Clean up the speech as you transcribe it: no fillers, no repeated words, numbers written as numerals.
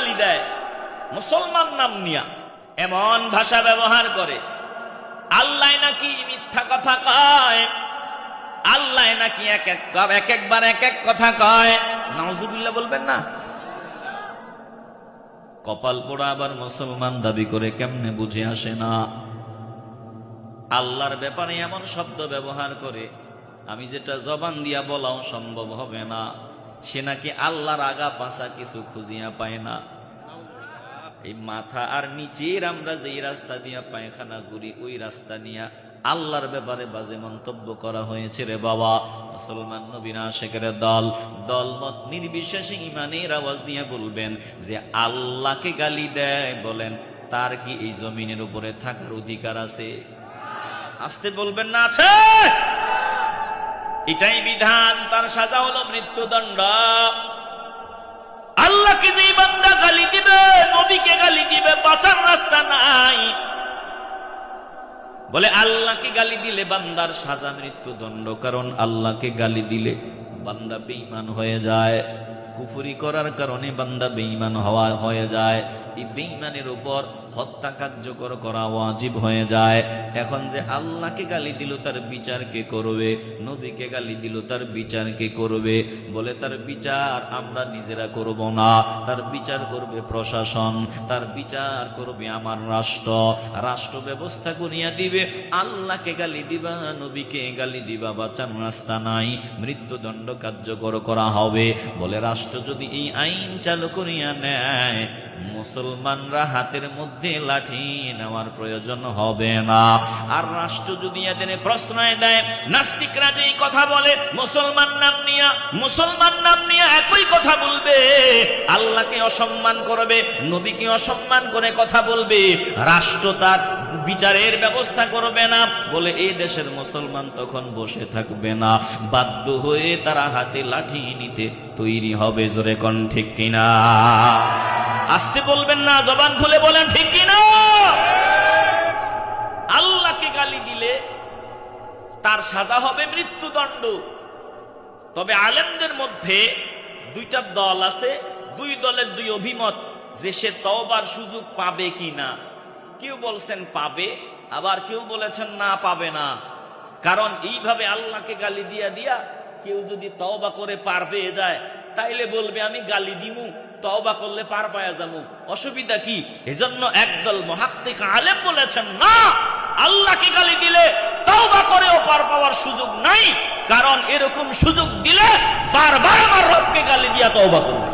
গালি দেয় মুসলমান নাম নিয়া, এমন ভাষা ব্যবহার করে। আল্লাহ নাকি মিথ্যা কথা কয়, আল্লাহ নাকি এক একবার এক এক কথা কয়। নাউজুবিল্লাহ বলবেন না? কপাল পোড়া আবার মুসলমান দাবি করে কেমনে বুঝে আসে না। আল্লাহর ব্যাপারে এমন শব্দ ব্যবহার করে আমি যেটা জবান দিয়া বলাও সম্ভব হবে না। সে নাকি আল্লাহর আগা পাছা কিছু খুঁজিয়া পায় না। এই মাথা আর নিচের আমরা যেই রাস্তা দিয়া পায়খানা ঘুরি, ওই রাস্তা নিয়া আল্লাহর ব্যাপারে বাজে মন্তব্য করা হয়েছে রে বাবা। মুসলমান নবীর আশিকের দল দলমত নির্বিশেষে ইমানের আওয়াজ দিয়ে বলবেন যে আল্লাহকে গালি দেয়, বলেন তার কি এই জমিনের উপরে থাকার অধিকার আছে? আসতে বলবেন না আছে? এটাই বিধান, তার সাজা হলো মৃত্যুদণ্ড। আল্লাহকে যে বান্দা গালি দিবে, নবীকে গালি দিবে, বাঁচার রাস্তা নাই। বলে আল্লাহকে গালি দিলে বান্দার সাজা মৃত্যুদণ্ড, কারণ আল্লাহকে গালি দিলে বান্দা বেঈমান হয়ে যায়। কুফরি করার কারণে বান্দা বেঈমান হয়ে যায়। এই বেঈমানের উপর হত্যা কার্যকর করা ওয়াজিব হয়ে যায়। এখন যে আল্লাহকে গালি দিল তার বিচার কে করবে? নবীকে গালি দিল তার বিচার কে করবে? বলে তার বিচার আমরা নিজেরা করব না, তার বিচার করবে প্রশাসন, তার বিচার করবে আমার রাষ্ট্র। রাষ্ট্র ব্যবস্থা করিয়া দিবে। আল্লাহকে গালি দিবা, নবীকে গালি দিবা, বাঁচার রাস্তা নাই, মৃত্যুদণ্ড কার্যকর করা হবে। বলে রাষ্ট্র যদি এই আইন চালু করিয়া নেয়, মুসলমানরা হাতের মধ্যে লাঠি নেওয়ার প্রয়োজন হবে না। আর রাষ্ট্র যদি এদের প্রশ্রয় দেয়, নাস্তিকরা যেই কথা বলে মুসলমান নাম নিয়া একই কথা বলবে, আল্লাহকে অসম্মান করবে, নবীকে অসম্মান করে কথা বলবে, রাষ্ট্র তার বিচারের ব্যবস্থা করবে না। বলে এই দেশের মুসলমান তখন বসে থাকবে না, বাধ্য হয়ে তারা হাতে লাঠি নিতে তৈরি হবে। জোরে কোন ঠিক কিনা? আসতে বলবেন না, জবান খুলে বলেন ঠিক কিনা? আল্লাহকে গালি দিলে তার সাজা হবে মৃত্যুদণ্ড। তবে আলেমদের মধ্যে দুইটা দল আছে, দুই দলের দুই অভিমত যে সে তওবার সুযোগ পাবে কিনা। কেউ বলছেন পাবে, আবার কেউ বলেছেন না, পাবে না। কারণ এইভাবে আল্লাহকে গালি দিয়া দিয়া কেউ যদি তওবা করে পার পেয়ে যায়, তাইলে বলবে আমি গালি দিমু, তওবা করলে পার পায়া যাবো, অসুবিধা কি? এজন্য একদল মুহাক্কিক আলেম বলেছেন না, আল্লাহকে গালি দিলে তওবা করেও পার পাওয়ার সুযোগ নাই। কারণ এরকম সুযোগ দিলে বারবার আমার রবকে গালি দিয়া তওবা করবে।